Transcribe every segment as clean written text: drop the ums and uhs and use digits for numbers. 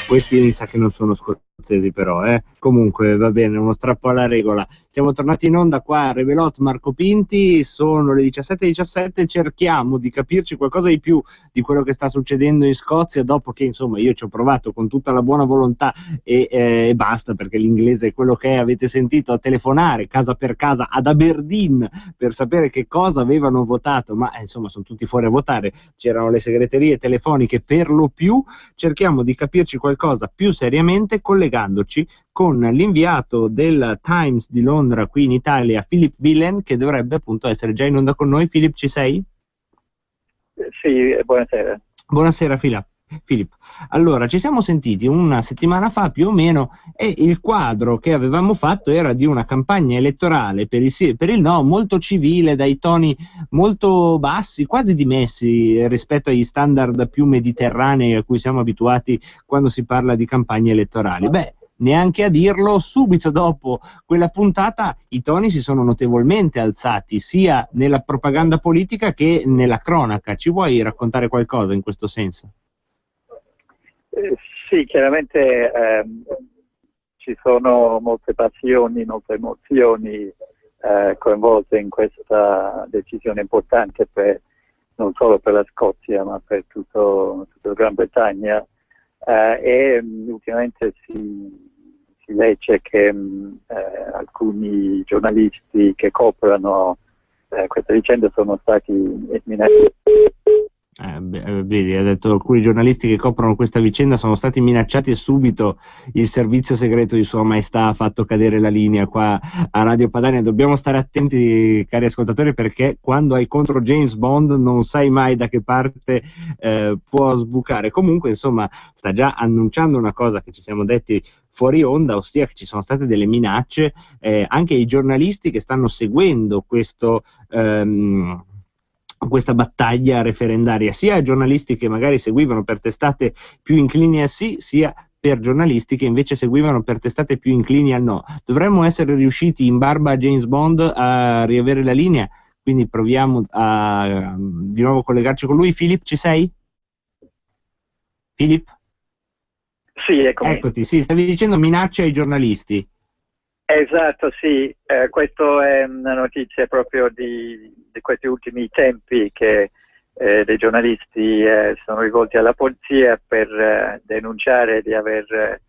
Questi mi sa che non sono scozzesi però, Comunque va bene, uno strappo alla regola. Siamo tornati in onda qua a Revelot Marco Pinti, sono le 17:17, cerchiamo di capirci qualcosa di più di quello che sta succedendo in Scozia, dopo che insomma io ci ho provato con tutta la buona volontà e basta, perché l'inglese è quello che è, avete sentito, a telefonare casa per casa ad Aberdeen per sapere che cosa avevano votato, ma insomma sono tutti fuori a votare, c'erano le segreterie telefoniche per lo più. Cerchiamo di capirci qualcosa più seriamente collegandoci con l'inviato del Times di Londra qui in Italia, Philip Whelan, che dovrebbe appunto essere già in onda con noi. Philip, ci sei? Sì, buonasera. Buonasera Philip. Allora, ci siamo sentiti una settimana fa più o meno e il quadro che avevamo fatto era di una campagna elettorale per il sì e per il no molto civile, dai toni molto bassi, quasi dimessi rispetto agli standard più mediterranei a cui siamo abituati quando si parla di campagne elettorali. Beh, neanche a dirlo, subito dopo quella puntata i toni si sono notevolmente alzati, sia nella propaganda politica che nella cronaca. Ci vuoi raccontare qualcosa in questo senso? Sì, chiaramente ci sono molte passioni, molte emozioni coinvolte in questa decisione importante non solo per la Scozia ma per tutta la Gran Bretagna e ultimamente si legge che alcuni giornalisti che coprono questa vicenda sono stati minacciati. Vedi, ha detto alcuni giornalisti che coprono questa vicenda sono stati minacciati e subito il servizio segreto di Sua Maestà ha fatto cadere la linea qua a Radio Padania. Dobbiamo stare attenti, cari ascoltatori, perché quando hai contro James Bond non sai mai da che parte può sbucare. Comunque, insomma, sta già annunciando una cosa che ci siamo detti fuori onda, ossia che ci sono state delle minacce anche ai giornalisti che stanno seguendo questa battaglia referendaria, sia ai giornalisti che magari seguivano per testate più inclini al sì, sia per giornalisti che invece seguivano per testate più inclini al no. Dovremmo essere riusciti in barba a James Bond a riavere la linea, quindi proviamo a di nuovo collegarci con lui. Philip, ci sei? Philip? Sì, eccomi. Eccoti, sì, stavi dicendo minacce ai giornalisti. Esatto, sì, questa è una notizia proprio di questi ultimi tempi che dei giornalisti sono rivolti alla polizia per denunciare di aver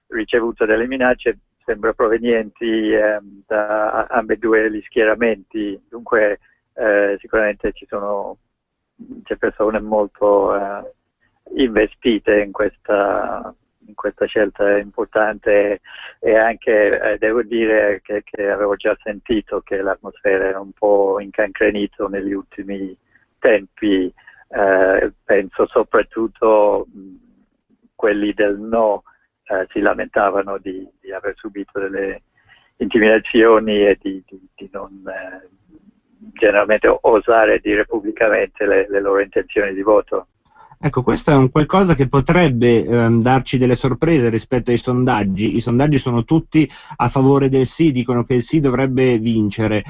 ricevuto delle minacce, sembra provenienti da ambedue gli schieramenti, dunque sicuramente c'è persone molto investite in questa scelta importante e anche devo dire che avevo già sentito che l'atmosfera era un po' incancrenita negli ultimi tempi, penso soprattutto quelli del no si lamentavano di aver subito delle intimidazioni e di non generalmente osare dire pubblicamente le loro intenzioni di voto. Ecco, questo è un qualcosa che potrebbe darci delle sorprese rispetto ai sondaggi. I sondaggi sono tutti a favore del sì, dicono che il sì dovrebbe vincere.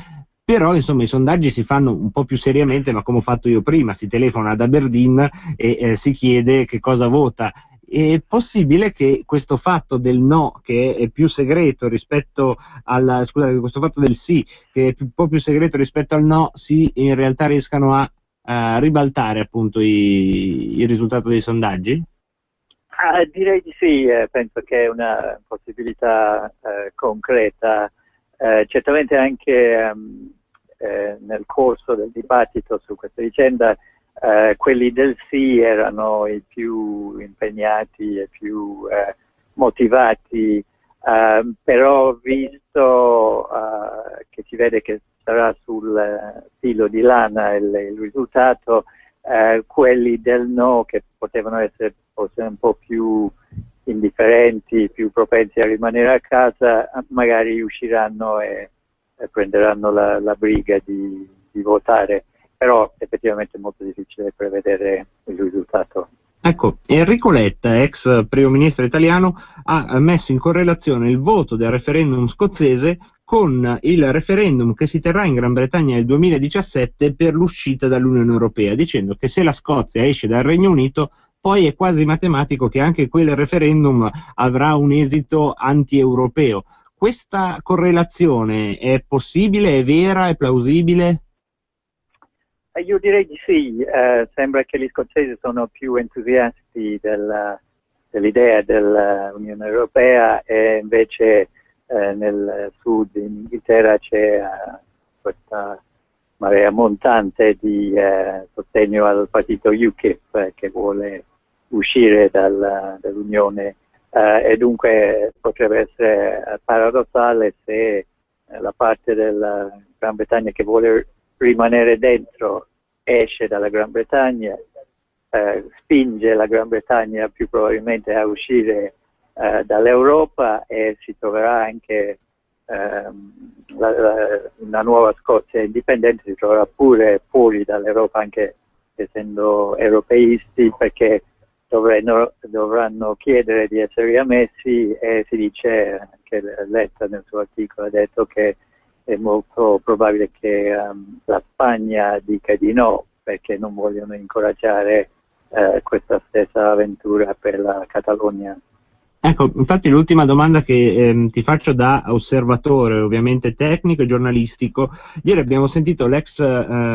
Però insomma i sondaggi si fanno un po' più seriamente, ma come ho fatto io prima, si telefona ad Aberdeen e si chiede che cosa vota. È possibile che questo fatto del no, che è più segreto rispetto questo fatto del sì, che è un po' più segreto rispetto al no, in realtà riescano a ribaltare appunto il risultato dei sondaggi? Direi di sì, penso che è una possibilità concreta. Certamente anche nel corso del dibattito su questa vicenda quelli del sì erano i più impegnati e più motivati, però visto che si vede che sarà sul filo di lana il risultato, quelli del no che potevano essere forse un po' più indifferenti, più propensi a rimanere a casa, magari usciranno e prenderanno la briga di votare, però effettivamente è molto difficile prevedere il risultato. Ecco, Enrico Letta, ex primo ministro italiano, ha messo in correlazione il voto del referendum scozzese con il referendum che si terrà in Gran Bretagna nel 2017 per l'uscita dall'Unione Europea, dicendo che se la Scozia esce dal Regno Unito poi è quasi matematico che anche quel referendum avrà un esito anti-europeo. Questa correlazione è possibile, è vera, è plausibile? Io direi di sì, sembra che gli scozzesi sono più entusiasti dell'idea dell'Unione Europea e invece nel sud in Inghilterra c'è questa marea montante di sostegno al partito UKIP che vuole uscire dall'Unione e dunque potrebbe essere paradossale se la parte della Gran Bretagna che vuole rimanere dentro esce dalla Gran Bretagna, spinge la Gran Bretagna più probabilmente a uscire dall'Europa e si troverà anche una nuova Scozia indipendente, si troverà pure fuori dall'Europa anche essendo europeisti perché dovranno chiedere di essere riammessi e si dice, anche Letta nel suo articolo ha detto che è molto probabile che la Spagna dica di no perché non vogliono incoraggiare questa stessa avventura per la Catalogna. Ecco, infatti l'ultima domanda che ti faccio da osservatore, ovviamente tecnico e giornalistico. Ieri abbiamo sentito l'ex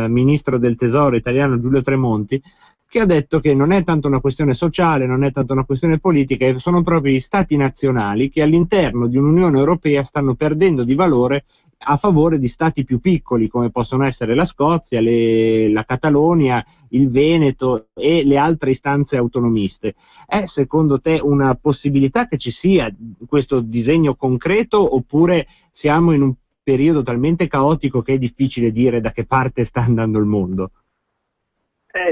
ministro del Tesoro italiano Giulio Tremonti che ha detto che non è tanto una questione sociale, non è tanto una questione politica, sono proprio gli stati nazionali che all'interno di un'Unione Europea stanno perdendo di valore a favore di stati più piccoli come possono essere la Scozia, la Catalogna, il Veneto e le altre istanze autonomiste. È secondo te una possibilità che ci sia questo disegno concreto oppure siamo in un periodo talmente caotico che è difficile dire da che parte sta andando il mondo?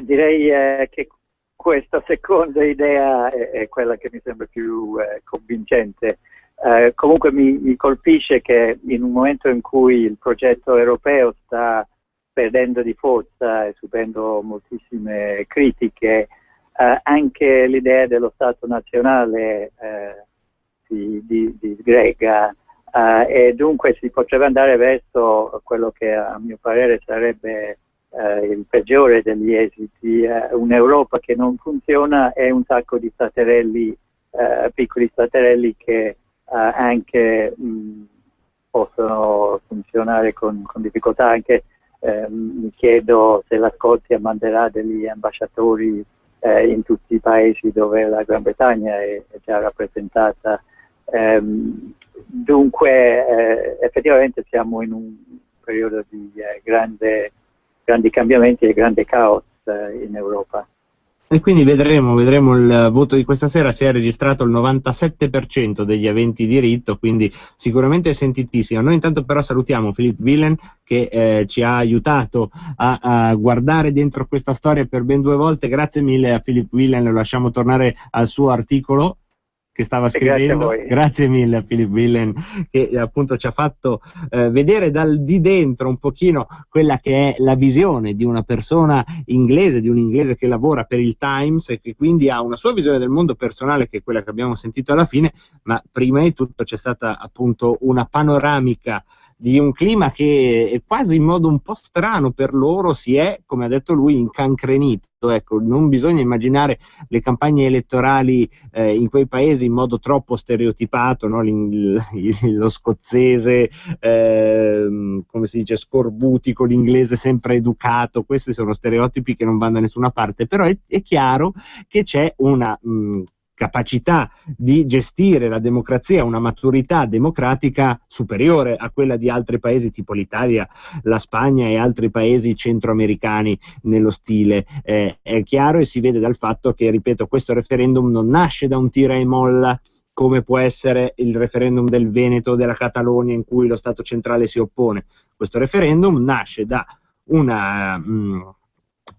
Direi che questa seconda idea è quella che mi sembra più convincente. Comunque mi colpisce che in un momento in cui il progetto europeo sta perdendo di forza e subendo moltissime critiche, anche l'idea dello Stato nazionale si disgrega e dunque si potrebbe andare verso quello che a mio parere sarebbe il peggiore degli esiti, un'Europa che non funziona e un sacco di staterelli, piccoli staterelli che anche possono funzionare con difficoltà. Anche mi chiedo se la Scozia manderà degli ambasciatori in tutti i paesi dove la Gran Bretagna è già rappresentata. Dunque effettivamente siamo in un periodo di grandi cambiamenti e grande caos in Europa. E quindi vedremo il voto di questa sera. Si è registrato il 97% degli aventi diritto, quindi sicuramente è sentitissimo. Noi intanto però salutiamo Philippe Willen che ci ha aiutato a guardare dentro questa storia per ben 2 volte. Grazie mille a Philippe Willen, lo lasciamo tornare al suo articolo che stava scrivendo. Grazie mille a Philippe Willen che appunto ci ha fatto vedere di dentro un pochino quella che è la visione di una persona inglese, di un inglese che lavora per il Times e che quindi ha una sua visione del mondo personale che è quella che abbiamo sentito alla fine, ma prima di tutto c'è stata appunto una panoramica di un clima che quasi in modo un po' strano per loro si è, come ha detto lui, incancrenito. Ecco, non bisogna immaginare le campagne elettorali in quei paesi in modo troppo stereotipato, no? Lo scozzese, come si dice, scorbutico, l'inglese sempre educato, questi sono stereotipi che non vanno da nessuna parte, però è chiaro che c'è una capacità di gestire la democrazia, una maturità democratica superiore a quella di altri paesi tipo l'Italia, la Spagna e altri paesi centroamericani nello stile. È chiaro e si vede dal fatto che, ripeto, questo referendum non nasce da un tira e molla come può essere il referendum del Veneto o della Catalogna in cui lo Stato centrale si oppone. Questo referendum nasce da una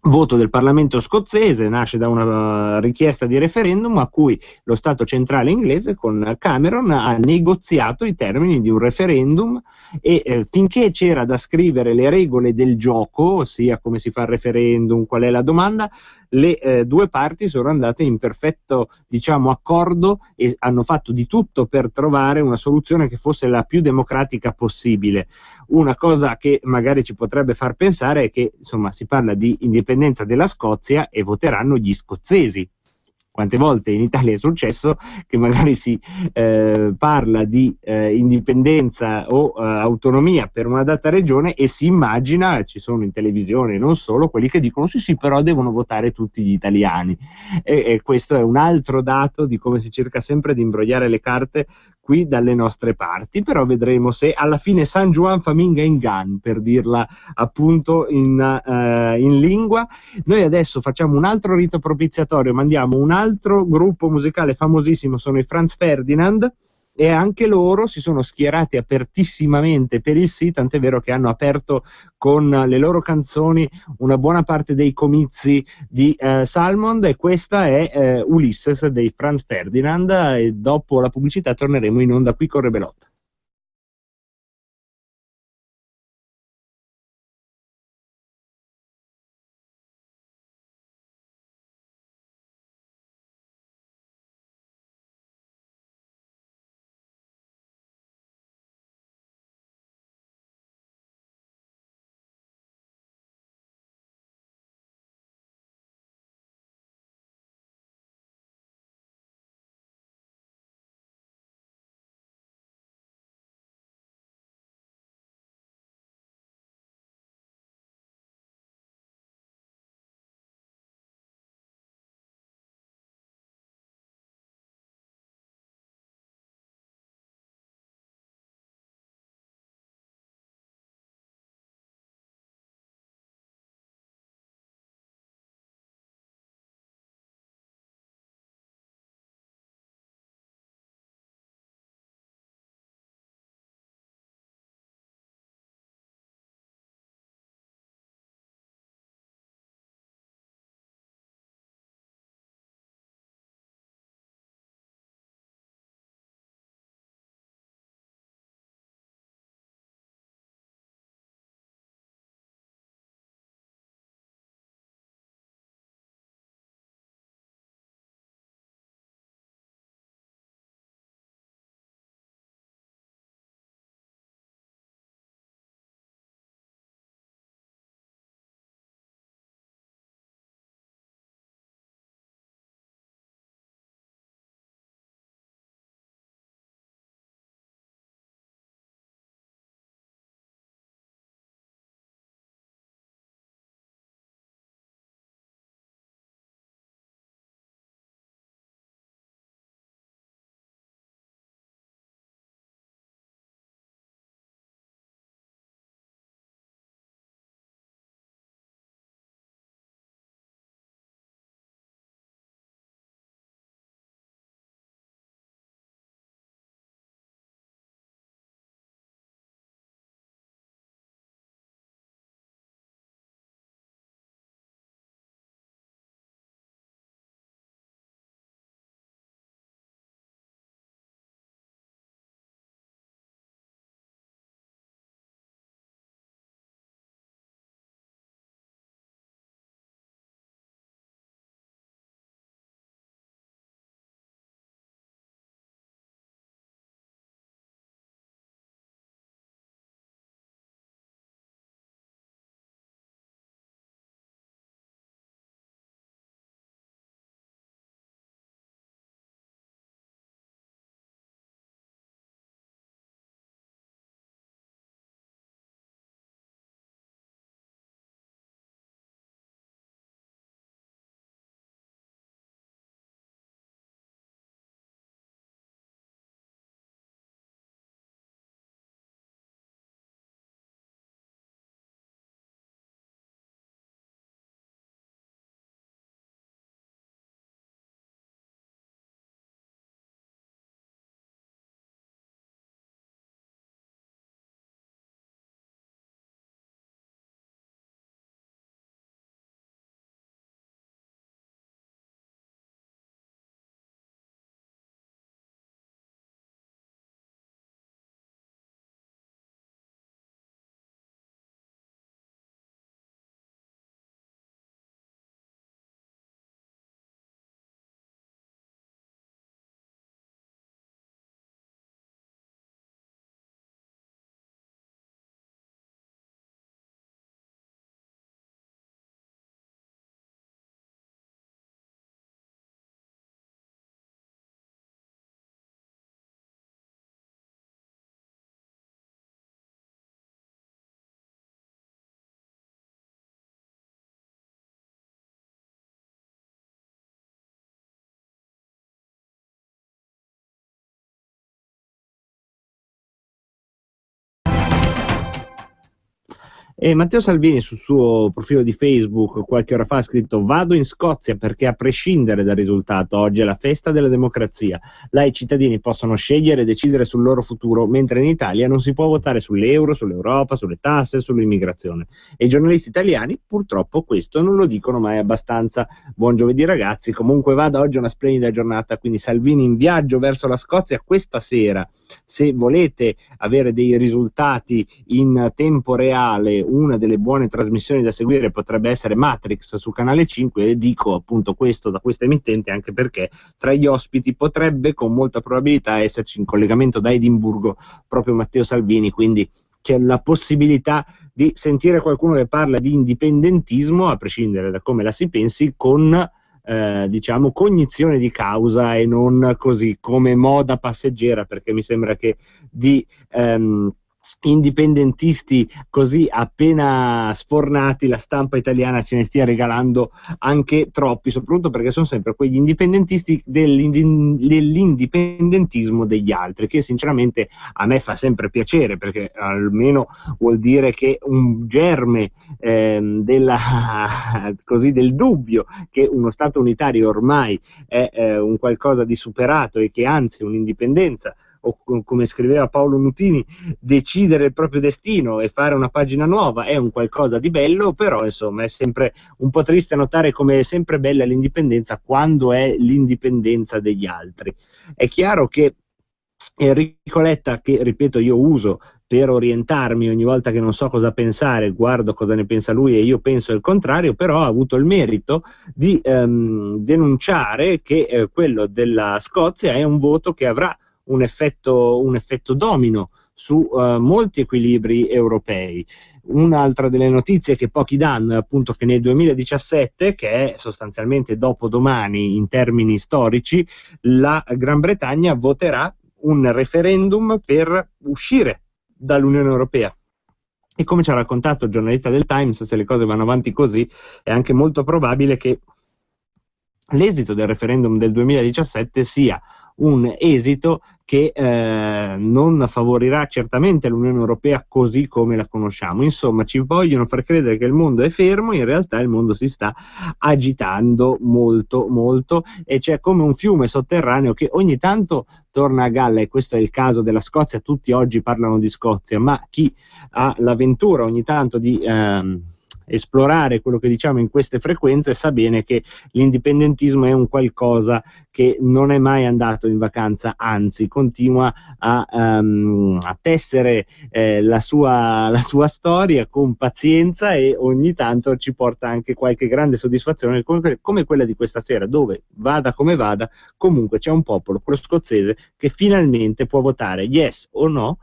voto del Parlamento scozzese, nasce da una richiesta di referendum a cui lo Stato centrale inglese con Cameron ha negoziato i termini di un referendum e finché c'era da scrivere le regole del gioco, ossia come si fa il referendum, qual è la domanda, le due parti sono andate in perfetto, diciamo, accordo e hanno fatto di tutto per trovare una soluzione che fosse la più democratica possibile. Una cosa che magari ci potrebbe far pensare è che insomma si parla di indipendenza della Scozia e voteranno gli scozzesi, quante volte in Italia è successo che magari si parla di indipendenza o autonomia per una data regione e si immagina, ci sono in televisione non solo, quelli che dicono sì sì però devono votare tutti gli italiani, e questo è un altro dato di come si cerca sempre di imbrogliare le carte qui dalle nostre parti, però vedremo se alla fine San Juan Faminga in Gan, per dirla appunto in lingua. Noi adesso facciamo un altro rito propiziatorio, mandiamo un altro gruppo musicale famosissimo, sono i Franz Ferdinand, e anche loro si sono schierati apertissimamente per il sì, tant'è vero che hanno aperto con le loro canzoni una buona parte dei comizi di Salmond, e questa è Ulysses dei Franz Ferdinand, e dopo la pubblicità torneremo in onda qui con Rebelot. E Matteo Salvini sul suo profilo di Facebook qualche ora fa ha scritto: vado in Scozia perché a prescindere dal risultato oggi è la festa della democrazia, là i cittadini possono scegliere e decidere sul loro futuro, mentre in Italia non si può votare sull'euro, sull'Europa, sulle tasse, sull'immigrazione, e i giornalisti italiani purtroppo questo non lo dicono mai abbastanza. Buon giovedì ragazzi, comunque vada, oggi è una splendida giornata, quindi Salvini in viaggio verso la Scozia questa sera. Se volete avere dei risultati in tempo reale, una delle buone trasmissioni da seguire potrebbe essere Matrix su Canale 5, e dico appunto questo da questa emittente anche perché tra gli ospiti potrebbe con molta probabilità esserci in collegamento da Edimburgo proprio Matteo Salvini, quindi c'è la possibilità di sentire qualcuno che parla di indipendentismo, a prescindere da come la si pensi, con diciamo cognizione di causa e non così come moda passeggera, perché mi sembra che di indipendentisti così appena sfornati la stampa italiana ce ne stia regalando anche troppi, soprattutto perché sono sempre quegli indipendentisti dell'indipendentismo degli altri, che sinceramente a me fa sempre piacere, perché almeno vuol dire che un germe così del dubbio che uno Stato unitario ormai è un qualcosa di superato e che anzi un'indipendenza, o come scriveva Paolo Nutini, decidere il proprio destino e fare una pagina nuova è un qualcosa di bello, però insomma è sempre un po' triste notare come è sempre bella l'indipendenza quando è l'indipendenza degli altri. È chiaro che Enrico Letta, che ripeto io uso per orientarmi ogni volta che non so cosa pensare, guardo cosa ne pensa lui e io penso il contrario, però ha avuto il merito di denunciare che quello della Scozia è un voto che avrà un effetto domino su molti equilibri europei. Un'altra delle notizie che pochi danno è appunto che nel 2017, che è sostanzialmente dopodomani in termini storici, la Gran Bretagna voterà un referendum per uscire dall'Unione Europea. E come ci ha raccontato il giornalista del Times, se le cose vanno avanti così, è anche molto probabile che l'esito del referendum del 2017 sia un esito che non favorirà certamente l'Unione Europea così come la conosciamo. Insomma, ci vogliono far credere che il mondo è fermo, in realtà il mondo si sta agitando molto, molto, e c'è come un fiume sotterraneo che ogni tanto torna a galla, e questo è il caso della Scozia. Tutti oggi parlano di Scozia, ma chi ha l'avventura ogni tanto di esplorare quello che diciamo in queste frequenze sa bene che l'indipendentismo è un qualcosa che non è mai andato in vacanza, anzi continua a tessere la sua storia con pazienza, e ogni tanto ci porta anche qualche grande soddisfazione come quella di questa sera, dove vada come vada comunque c'è un popolo, quello scozzese, che finalmente può votare yes o no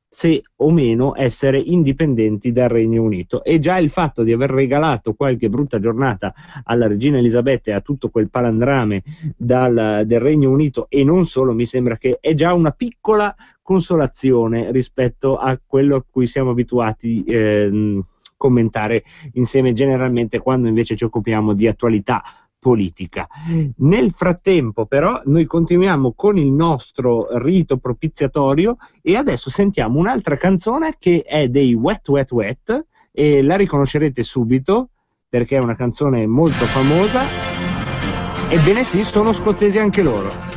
se o meno essere indipendenti dal Regno Unito. E già il fatto di aver regalato qualche brutta giornata alla regina Elisabetta e a tutto quel palandrame del Regno Unito, e non solo, mi sembra che è già una piccola consolazione rispetto a quello a cui siamo abituati commentare insieme generalmente quando invece ci occupiamo di attualità politica. Nel frattempo però noi continuiamo con il nostro rito propiziatorio, e adesso sentiamo un'altra canzone che è dei Wet Wet Wet, e la riconoscerete subito perché è una canzone molto famosa. Ebbene sì, sono scozzesi anche loro.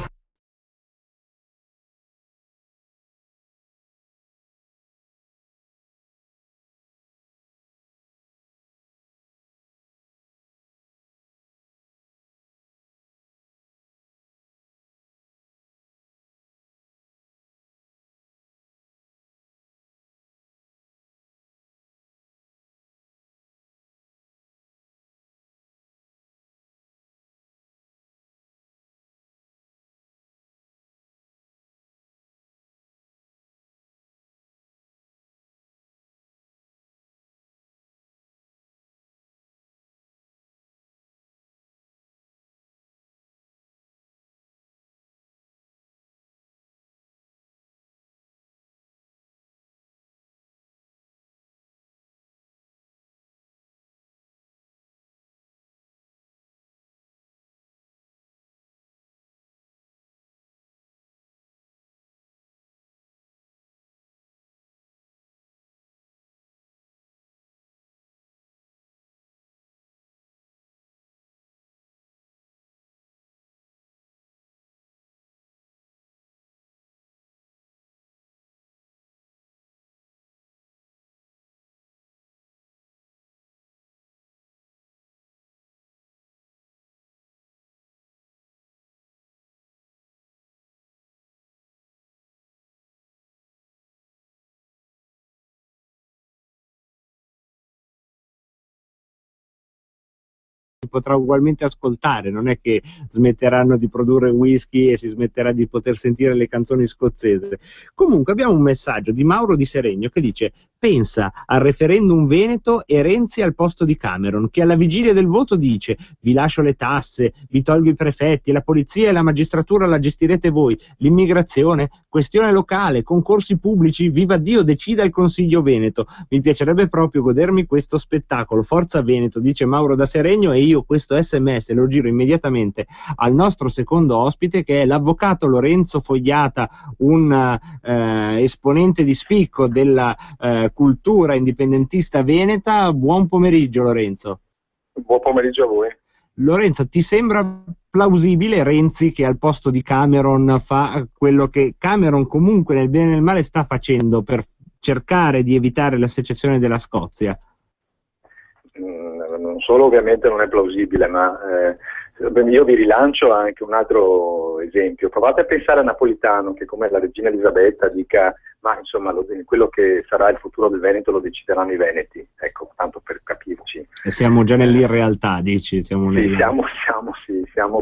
potrà ugualmente ascoltare, non è che smetteranno di produrre whisky e si smetterà di poter sentire le canzoni scozzesi. Comunque abbiamo un messaggio di Mauro Di Seregno che dice: pensa al referendum veneto e Renzi al posto di Cameron, che alla vigilia del voto dice: vi lascio le tasse, vi tolgo i prefetti, la polizia e la magistratura la gestirete voi, l'immigrazione, questione locale, concorsi pubblici, viva Dio, decida il Consiglio Veneto. Mi piacerebbe proprio godermi questo spettacolo. Forza Veneto, dice Mauro da Seregno, e io questo SMS lo giro immediatamente al nostro secondo ospite, che è l'avvocato Lorenzo Fogliata, un esponente di spicco della cultura indipendentista veneta. Buon pomeriggio Lorenzo. Buon pomeriggio a voi. Lorenzo, ti sembra plausibile Renzi che al posto di Cameron fa quello che Cameron comunque nel bene e nel male sta facendo per cercare di evitare la secessione della Scozia? Non solo ovviamente non è plausibile, ma io vi rilancio anche un altro esempio. Provate a pensare a Napolitano che, come la regina Elisabetta, dica: ma insomma quello che sarà il futuro del Veneto lo decideranno i veneti. Ecco, tanto per capirci. E siamo già nell'irrealtà, dici? Siamo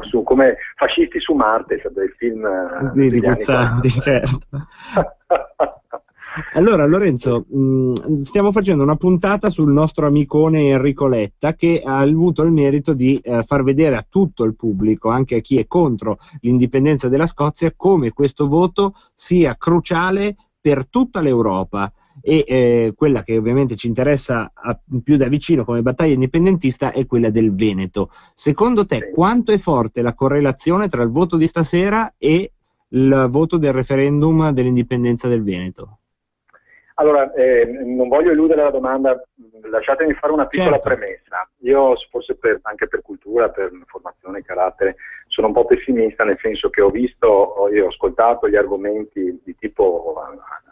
su come fascisti su Marte, cioè dei film di Guzzanti, certo. Allora Lorenzo, stiamo facendo una puntata sul nostro amicone Enrico Letta, che ha avuto il merito di far vedere a tutto il pubblico, anche a chi è contro l'indipendenza della Scozia, come questo voto sia cruciale per tutta l'Europa. E quella che ovviamente ci interessa più da vicino come battaglia indipendentista è quella del Veneto. Secondo te quanto è forte la correlazione tra il voto di stasera e il voto del referendum dell'indipendenza del Veneto? Allora, non voglio eludere la domanda, lasciatemi fare una piccola premessa. Io forse anche per cultura, per formazione, carattere, sono un po' pessimista, nel senso che ho ascoltato gli argomenti di tipo,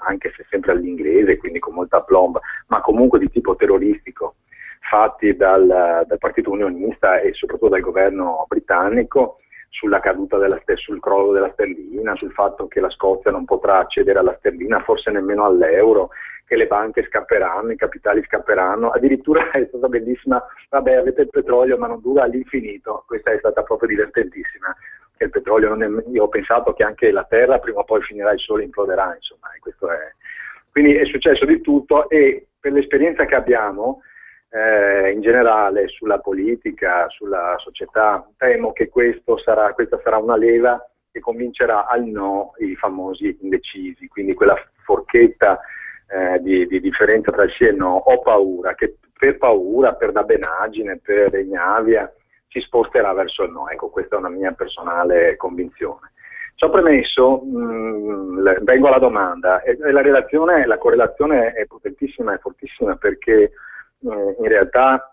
anche se sempre all'inglese, quindi con molta aplomb, ma comunque di tipo terroristico, fatti dal Partito Unionista e soprattutto dal governo britannico, sulla caduta sul crollo della sterlina, sul fatto che la Scozia non potrà accedere alla sterlina, forse nemmeno all'euro, che le banche scapperanno, i capitali scapperanno. Addirittura è stata bellissima: vabbè, avete il petrolio ma non dura all'infinito. Questa è stata proprio divertentissima, che il petrolio io ho pensato che anche la terra prima o poi finirà, il sole imploderà, insomma, e questo è. Quindi è successo di tutto, e per l'esperienza che abbiamo in generale sulla politica, sulla società, temo che questa sarà una leva che convincerà al no i famosi indecisi, quindi quella forchetta di differenza tra il sì e il no. Ho paura che per dabbenaggine, per ignavia si sposterà verso il no. Ecco, questa è una mia personale convinzione. Ciò premesso, vengo alla domanda. La correlazione è potentissima, è fortissima, perché in realtà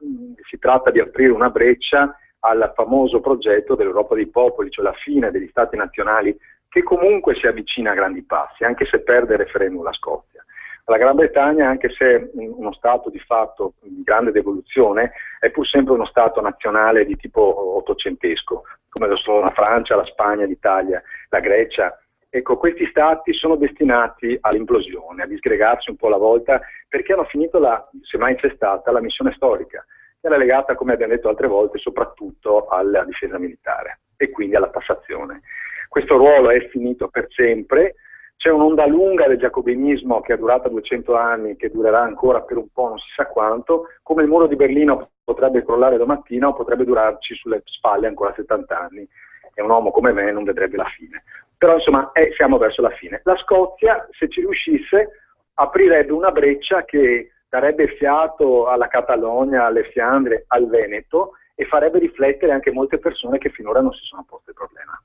si tratta di aprire una breccia al famoso progetto dell'Europa dei popoli, cioè la fine degli stati nazionali, che comunque si avvicina a grandi passi, anche se perde il referendum la Scozia. La Gran Bretagna, anche se uno stato di fatto di grande devoluzione, è pur sempre uno stato nazionale di tipo ottocentesco, come lo sono la Francia, la Spagna, l'Italia, la Grecia. Ecco, questi stati sono destinati all'implosione, a disgregarsi un po' alla volta, perché hanno finito se mai c'è stata, la missione storica, che era legata, come abbiamo detto altre volte, soprattutto alla difesa militare e quindi alla tassazione. Questo ruolo è finito per sempre. C'è un'onda lunga del giacobinismo che è durata 200 anni, che durerà ancora per un po', non si sa quanto, come il muro di Berlino potrebbe crollare domattina o potrebbe durarci sulle spalle ancora 70 anni, e un uomo come me non vedrebbe la fine. Però insomma siamo verso la fine. La Scozia, se ci riuscisse, aprirebbe una breccia che darebbe fiato alla Catalogna, alle Fiandre, al Veneto, e farebbe riflettere anche molte persone che finora non si sono poste il problema.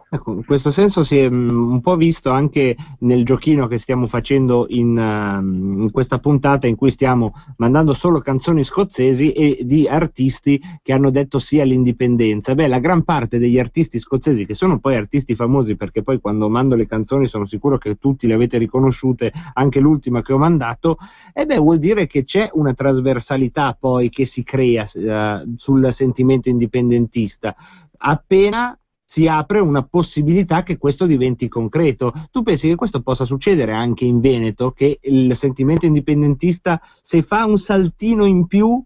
Ecco, in questo senso si è un po' visto anche nel giochino che stiamo facendo in questa puntata, in cui stiamo mandando solo canzoni scozzesi e di artisti che hanno detto sì all'indipendenza. Beh, la gran parte degli artisti scozzesi, che sono poi artisti famosi, perché poi quando mando le canzoni sono sicuro che tutti le avete riconosciute, anche l'ultima che ho mandato, vuol dire che c'è una trasversalità poi che si crea sul sentimento indipendentista, appena si apre una possibilità che questo diventi concreto. Tu pensi che questo possa succedere anche in Veneto, che il sentimento indipendentista, se fa un saltino in più,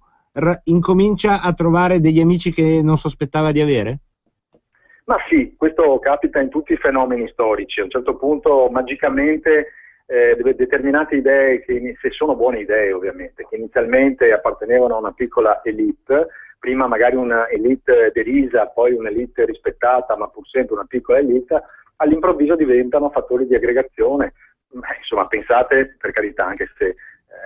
incomincia a trovare degli amici che non sospettava di avere? Ma sì, questo capita in tutti i fenomeni storici. A un certo punto, magicamente, determinate idee, se sono buone idee ovviamente, che inizialmente appartenevano a una piccola elite, prima magari una elite derisa, poi un'elite rispettata, ma pur sempre una piccola elite, all'improvviso diventano fattori di aggregazione. Insomma, pensate, per carità, anche se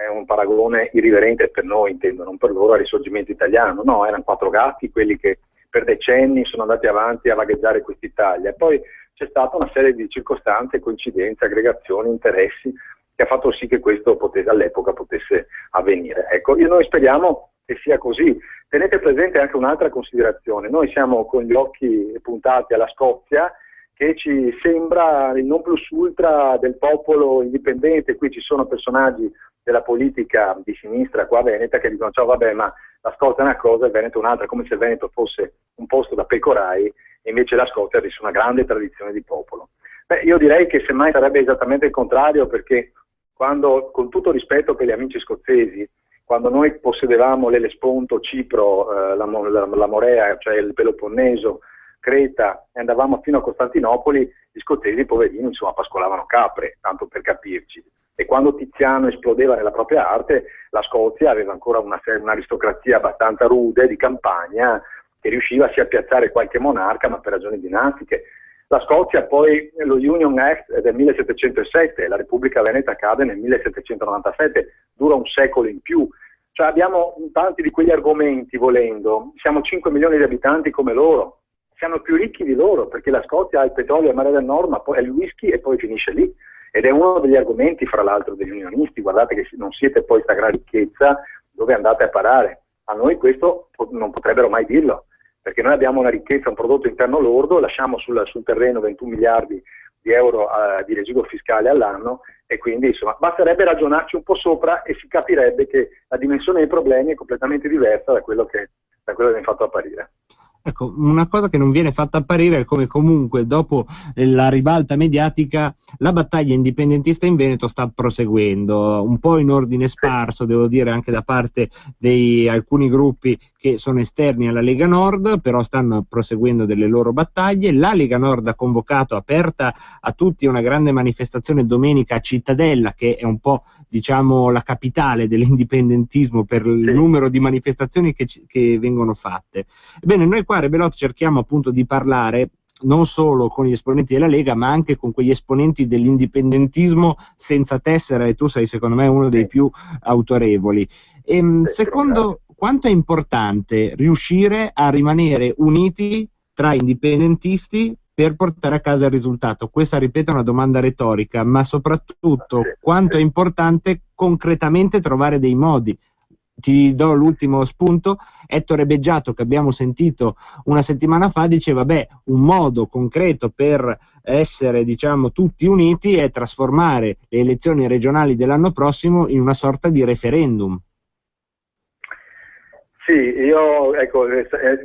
è un paragone irriverente per noi, intendo, non per loro, al Risorgimento italiano. No, erano 4 gatti quelli che per decenni sono andati avanti a vagheggiare quest'Italia. E poi c'è stata una serie di circostanze, coincidenze, aggregazioni, interessi, che ha fatto sì che questo all'epoca potesse avvenire. Ecco, noi speriamo che sia così. Tenete presente anche un'altra considerazione: noi siamo con gli occhi puntati alla Scozia, che ci sembra il non plus ultra del popolo indipendente. Qui ci sono personaggi della politica di sinistra qua a Veneta che dicono: ciao, vabbè, ma la Scozia è una cosa e il Veneto è un'altra, come se il Veneto fosse un posto da pecorai, e invece la Scozia avesse una grande tradizione di popolo. Beh, io direi che semmai sarebbe esattamente il contrario, perché quando, con tutto rispetto per gli amici scozzesi, quando noi possedevamo l'Ellesponto, Cipro, la Morea, cioè il Peloponneso, Creta, e andavamo fino a Costantinopoli, gli scozzesi, poverini, insomma, pascolavano capre, tanto per capirci. E quando Tiziano esplodeva nella propria arte, la Scozia aveva ancora un'aristocrazia abbastanza rude, di campagna, che riusciva sia a piazzare qualche monarca, ma per ragioni dinastiche. La Scozia poi, lo Union Act è del 1707, la Repubblica Veneta cade nel 1797, dura un secolo in più. Cioè abbiamo tanti di quegli argomenti, volendo, siamo 5 milioni di abitanti come loro, siamo più ricchi di loro, perché la Scozia ha il petrolio e il mare del nord, ma poi è il whisky e poi finisce lì. Ed è uno degli argomenti, fra l'altro, degli unionisti: guardate che non siete poi sta gran ricchezza, dove andate a parare? A noi questo non potrebbero mai dirlo, perché noi abbiamo una ricchezza, un prodotto interno lordo, lasciamo sul terreno 21 miliardi di euro di residuo fiscale all'anno, e quindi insomma basterebbe ragionarci un po' sopra e si capirebbe che la dimensione dei problemi è completamente diversa da quello che viene fatto apparire. Ecco, una cosa che non viene fatta apparire è come comunque dopo la ribalta mediatica la battaglia indipendentista in Veneto sta proseguendo, un po' in ordine sparso, devo dire, anche da parte di alcuni gruppi che sono esterni alla Lega Nord, però stanno proseguendo delle loro battaglie. La Lega Nord ha convocato, aperta a tutti, una grande manifestazione domenica a Cittadella, che è un po', diciamo, la capitale dell'indipendentismo per il numero di manifestazioni che vengono fatte. Ebbene, noi qua a Rebelot cerchiamo appunto di parlare non solo con gli esponenti della Lega, ma anche con quegli esponenti dell'indipendentismo senza tessera, e tu sei secondo me uno dei più autorevoli. Secondo quanto è importante riuscire a rimanere uniti tra indipendentisti per portare a casa il risultato? Questa, ripeto, è una domanda retorica, ma soprattutto quanto è importante concretamente trovare dei modi. Ti do l'ultimo spunto: Ettore Beggiato, che abbiamo sentito una settimana fa, diceva un modo concreto per essere, diciamo, tutti uniti è trasformare le elezioni regionali dell'anno prossimo in una sorta di referendum. Sì, ecco,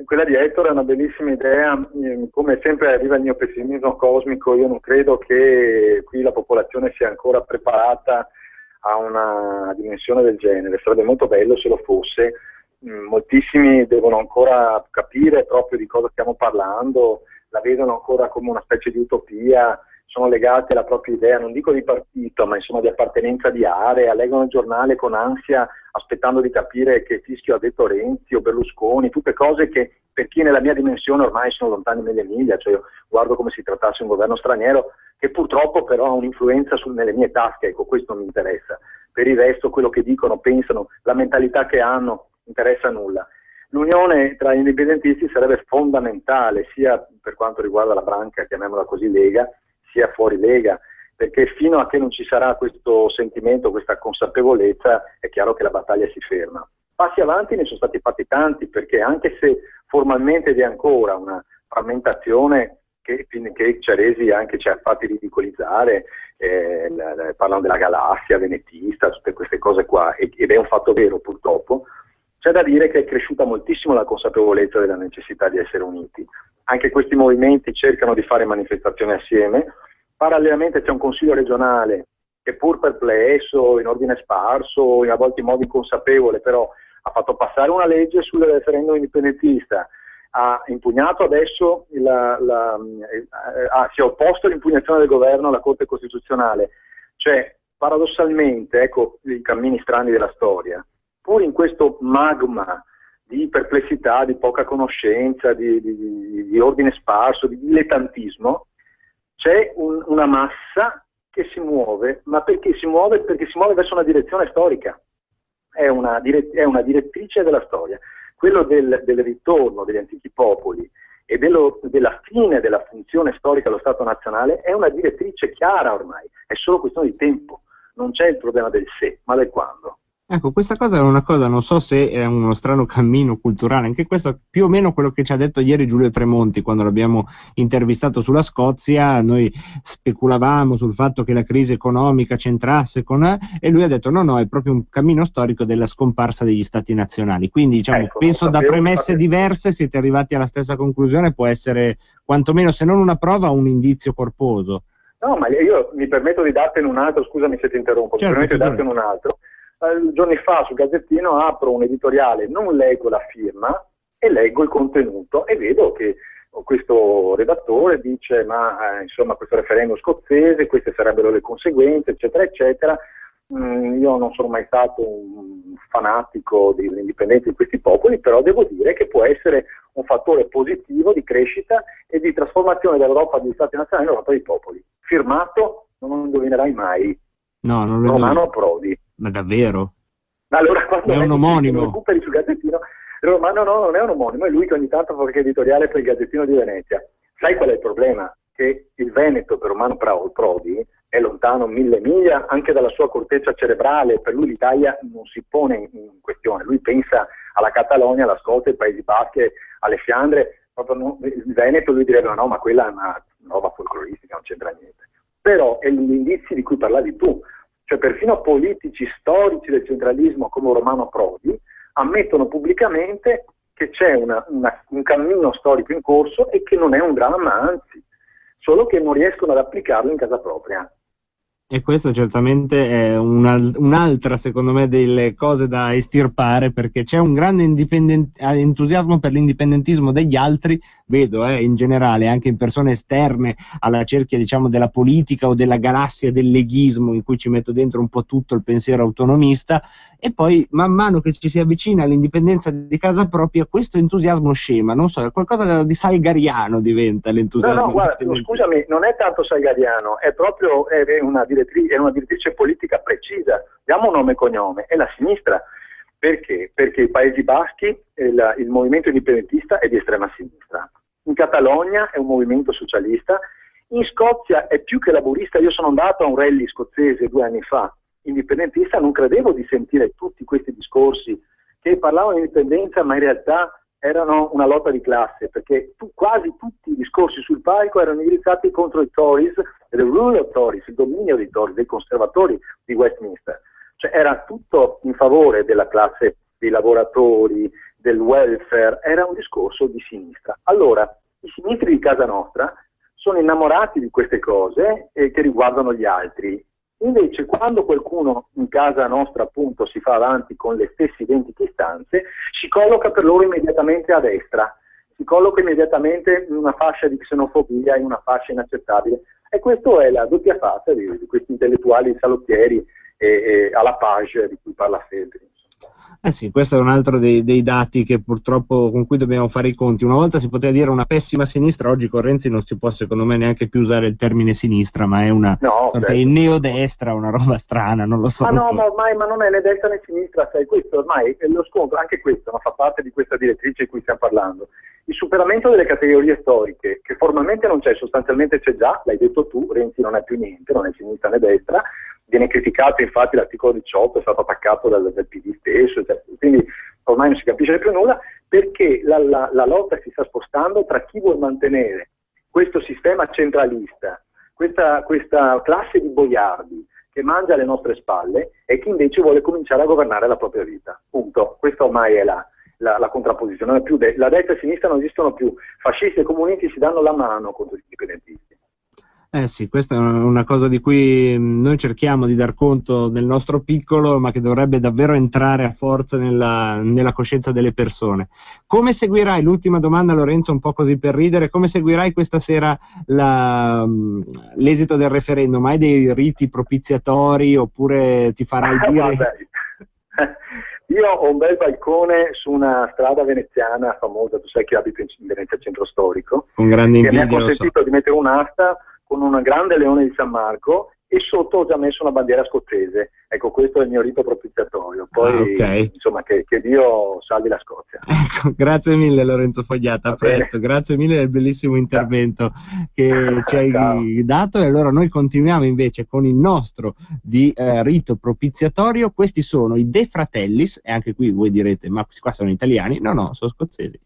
quella di Ettore è una bellissima idea. Come sempre arriva il mio pessimismo cosmico, io non credo che qui la popolazione sia ancora preparata a una dimensione del genere. Sarebbe molto bello se lo fosse. Moltissimi devono ancora capire proprio di cosa stiamo parlando, la vedono ancora come una specie di utopia, sono legati alla propria idea, non dico di partito, ma insomma di appartenenza di area, leggono il giornale con ansia aspettando di capire che fischio ha detto Renzi o Berlusconi, tutte cose che per chi nella mia dimensione ormai sono lontani mille miglia. Cioè io guardo come si trattasse un governo straniero, che purtroppo però ha un'influenza nelle mie tasche. Ecco, questo mi interessa. Per il resto, quello che dicono, pensano, la mentalità che hanno, interessa nulla. L'unione tra gli indipendentisti sarebbe fondamentale, sia per quanto riguarda la branca, chiamiamola così, Lega, sia fuori Lega, perché fino a che non ci sarà questo sentimento, questa consapevolezza, è chiaro che la battaglia si ferma. Passi avanti ne sono stati fatti tanti, perché anche se formalmente vi è ancora una frammentazione che Ciaresi anche ci ha fatti ridicolizzare, parlano della galassia venetista, tutte queste cose qua, ed è un fatto vero purtroppo, c'è da dire che è cresciuta moltissimo la consapevolezza della necessità di essere uniti. Anche questi movimenti cercano di fare manifestazioni assieme. Parallelamente c'è un consiglio regionale che, pur perplesso, in ordine sparso, a volte in modo inconsapevole, però ha fatto passare una legge sul referendum indipendentista, ha impugnato adesso, si è opposto all'impugnazione del governo alla Corte Costituzionale. Cioè, paradossalmente, ecco i cammini strani della storia, pur in questo magma di perplessità, di poca conoscenza, di ordine sparso, di dilettantismo, c'è una massa che si muove, ma perché si muove? Perché si muove verso una direzione storica, è una direttrice della storia. Quello del ritorno degli antichi popoli e della fine della funzione storica dello Stato nazionale è una direttrice chiara ormai, è solo questione di tempo, non c'è il problema del se, ma del quando. Ecco, questa cosa è una cosa, non so se è uno strano cammino culturale, anche questo è più o meno quello che ci ha detto ieri Giulio Tremonti quando l'abbiamo intervistato sulla Scozia. Noi speculavamo sul fatto che la crisi economica c'entrasse e lui ha detto no, è proprio un cammino storico della scomparsa degli stati nazionali, quindi diciamo, ecco, penso da premesse diverse siete arrivati alla stessa conclusione, può essere quantomeno se non una prova un indizio corposo. No, ma io mi permetto di dartene un altro, scusami se ti interrompo, certo, mi permetto di dartene un altro. Giorni fa sul Gazzettino apro un editoriale, non leggo la firma e leggo il contenuto e vedo che questo redattore dice insomma questo referendum scozzese, queste sarebbero le conseguenze, eccetera eccetera. Io non sono mai stato un fanatico dell'indipendenza di questi popoli, però devo dire che può essere un fattore positivo di crescita e di trasformazione dell'Europa degli Stati nazionali in Europa dei popoli. Firmato, non lo indovinerai mai, no, non lo Romano Prodi. Ma davvero? Allora, quando è un omonimo? recuperi sul Gazzettino, Romano no, non è un omonimo, è lui che ogni tanto fa qualche editoriale per il Gazzettino di Venezia. Sai qual è il problema? Che il Veneto per Romano Prodi è lontano 1000 miglia anche dalla sua corteccia cerebrale, per lui l'Italia non si pone in questione, lui pensa alla Catalogna, alla Scozia, ai Paesi Baschi, alle Fiandre, proprio il Veneto lui direbbe no, ma quella è una roba folcloristica, non c'entra niente. Però è gli indizi di cui parlavi tu, cioè perfino politici storici del centralismo come Romano Prodi ammettono pubblicamente che c'è un cammino storico in corso e che non è un dramma, anzi, solo che non riescono ad applicarlo in casa propria. E questo certamente è un'altra, secondo me, delle cose da estirpare, perché c'è un grande entusiasmo per l'indipendentismo degli altri, vedo in generale, anche in persone esterne alla cerchia, diciamo, della politica o della galassia del leghismo, in cui ci metto dentro un po' tutto il pensiero autonomista, e poi man mano che ci si avvicina all'indipendenza di casa propria, questo entusiasmo scema, non so, è qualcosa di salgariano diventa l'entusiasmo. No, guarda, scusami, non è tanto salgariano, è proprio una direttrice politica precisa. Diamo un nome e cognome, è la sinistra. Perché? Perché i Paesi Baschi, il movimento indipendentista è di estrema sinistra. In Catalogna è un movimento socialista. In Scozia è più che laburista. Io sono andato a un rally scozzese 2 anni fa, indipendentista, non credevo di sentire tutti questi discorsi che parlavano di indipendenza, ma in realtà erano una lotta di classe, perché quasi tutti i discorsi sul palco erano indirizzati contro i Tories, the rule of Tories, il dominio dei Tories, dei conservatori di Westminster. Cioè era tutto in favore della classe dei lavoratori, del welfare, era un discorso di sinistra. Allora, i sinistri di casa nostra sono innamorati di queste cose che riguardano gli altri. Invece quando qualcuno in casa nostra appunto si fa avanti con le stesse identiche istanze, si colloca per loro immediatamente a destra, si colloca immediatamente in una fascia di xenofobia, in una fascia inaccettabile. E questa è la doppia faccia di questi intellettuali salottieri e alla page di cui parla Feltri. Sì, questo è un altro dei dati che purtroppo con cui dobbiamo fare i conti. Una volta si poteva dire una pessima sinistra, oggi con Renzi non si può secondo me neanche più usare il termine sinistra, ma è una sorta di neodestra, una roba strana, non lo so. Ma no, ma non è né destra né sinistra, sai, questo ormai è lo scontro, anche questo fa parte di questa direttrice di cui stiamo parlando. Il superamento delle categorie storiche, che formalmente non c'è, sostanzialmente c'è già, l'hai detto tu, Renzi non è più niente, non è sinistra né destra, viene criticato, infatti l'articolo 18 è stato attaccato dal PD stesso, quindi ormai non si capisce più nulla, perché la lotta si sta spostando tra chi vuole mantenere questo sistema centralista, questa classe di boiardi che mangia alle nostre spalle, e chi invece vuole cominciare a governare la propria vita. Punto. Questa ormai è la contrapposizione. Non è più la destra e la sinistra non esistono più. Fascisti e comunisti si danno la mano contro gli indipendentisti. Eh sì, questa è una cosa di cui noi cerchiamo di dar conto nel nostro piccolo, ma che dovrebbe davvero entrare a forza nella coscienza delle persone. Come seguirai, l'ultima domanda Lorenzo, un po' così per ridere, come seguirai questa sera l'esito del referendum? Hai dei riti propiziatori oppure ti farai dire... Guarda, io ho un bel balcone su una strada veneziana famosa, tu sai che abito in Venezia Centro Storico, Con grande che mi ha invidia, lo so. consentito di mettere un'asta con un grande leone di San Marco e sotto ho già messo una bandiera scozzese. Ecco, questo è il mio rito propiziatorio. Poi, ok. insomma, che Dio salvi la Scozia. Ecco, grazie mille Lorenzo Fogliata, a presto, grazie mille del bellissimo intervento che ci hai dato, e allora noi continuiamo invece con il nostro rito propiziatorio. Questi sono i De Fratellis, e anche qui voi direte, ma qua sono italiani? No, no, sono scozzesi.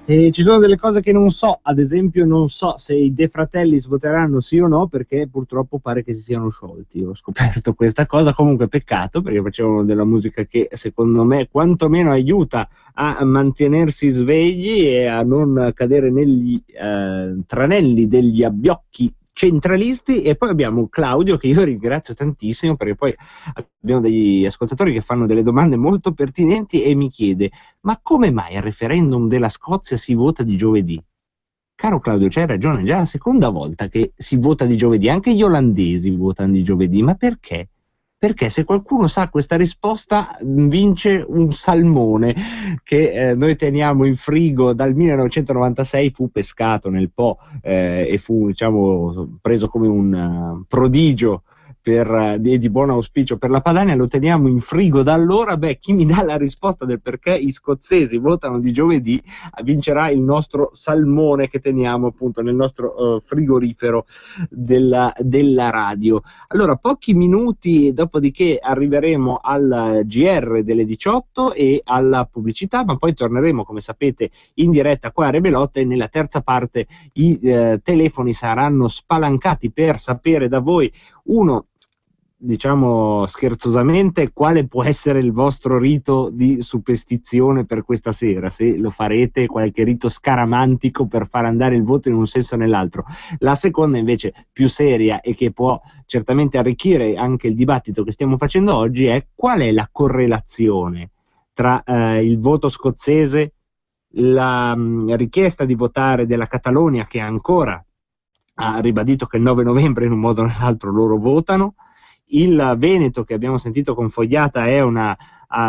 E ci sono delle cose che non so, ad esempio non so se i De Fratellis voteranno sì o no, perché purtroppo pare che si siano sciolti. Ho scoperto questa cosa, comunque peccato, perché facevano della musica che secondo me quantomeno aiuta a mantenersi svegli e a non cadere negli tranelli degli abbiocchi centralisti. E poi abbiamo Claudio, che io ringrazio tantissimo, perché poi abbiamo degli ascoltatori che fanno delle domande molto pertinenti, e mi chiede: ma come mai al referendum della Scozia si vota di giovedì? Caro Claudio, c'hai ragione, è già la seconda volta che si vota di giovedì, anche gli olandesi votano di giovedì, ma perché? Perché se qualcuno sa questa risposta vince un salmone che noi teniamo in frigo dal 1996, fu pescato nel Po e fu, diciamo, preso come un prodigio di buon auspicio per la Padania. Lo teniamo in frigo da allora. Beh, chi mi dà la risposta del perché gli scozzesi votano di giovedì vincerà il nostro salmone che teniamo appunto nel nostro frigorifero della radio. Allora, pochi minuti dopodiché arriveremo al GR delle 18 e alla pubblicità, ma poi torneremo, come sapete, in diretta qua a Rebelote, e nella terza parte i telefoni saranno spalancati per sapere da voi, uno, diciamo scherzosamente, quale può essere il vostro rito di superstizione per questa sera, se lo farete, qualche rito scaramantico per far andare il voto in un senso o nell'altro. La seconda invece, più seria e che può certamente arricchire anche il dibattito che stiamo facendo oggi, è: qual è la correlazione tra il voto scozzese, la richiesta di votare della Catalogna, che ancora ha ribadito che il 9 novembre in un modo o nell'altro loro votano, il Veneto, che abbiamo sentito con Fogliata, è una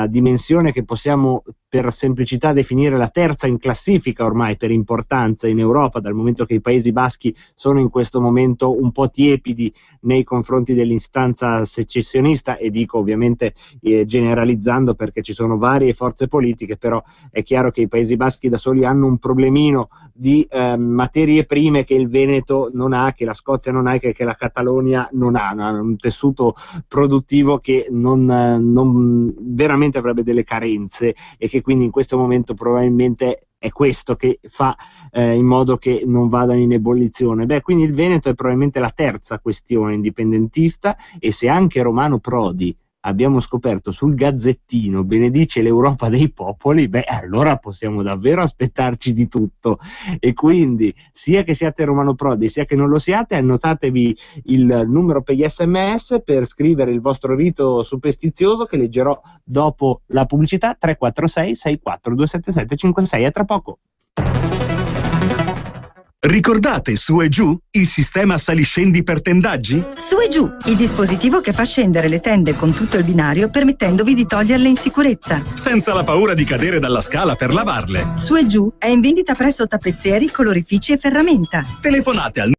dimensione che possiamo per semplicità definire la terza in classifica ormai per importanza in Europa, dal momento che i Paesi Baschi sono in questo momento un po' tiepidi nei confronti dell'istanza secessionista, e dico ovviamente generalizzando perché ci sono varie forze politiche, però è chiaro che i Paesi Baschi da soli hanno un problemino di materie prime che il Veneto non ha, che la Scozia non ha e che la Catalogna non ha, un tessuto produttivo che non veramente avrebbe delle carenze, e che quindi in questo momento probabilmente è questo che fa in modo che non vadano in ebollizione. Beh, quindi il Veneto è probabilmente la terza questione indipendentista, e se anche Romano Prodi, abbiamo scoperto sul Gazzettino, benedice l'Europa dei popoli, beh, allora possiamo davvero aspettarci di tutto. E quindi, sia che siate Romano Prodi sia che non lo siate, annotatevi il numero per gli SMS per scrivere il vostro rito superstizioso, che leggerò dopo la pubblicità. 346 64 277 56. A tra poco. Ricordate Su e Giù, il sistema saliscendi per tendaggi? Su e Giù, il dispositivo che fa scendere le tende con tutto il binario, permettendovi di toglierle in sicurezza. Senza la paura di cadere dalla scala per lavarle. Su e Giù è in vendita presso tappezzieri, colorifici e ferramenta. Telefonate al